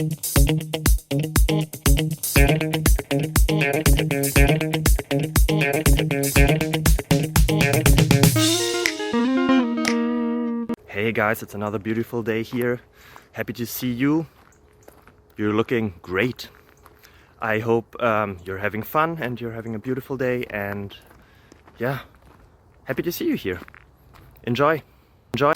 Hey guys, it's another beautiful day here. Happy to see you. You're looking great. I hope you're having fun and you're having a beautiful day, and yeah, happy to see you here. Enjoy. Enjoy.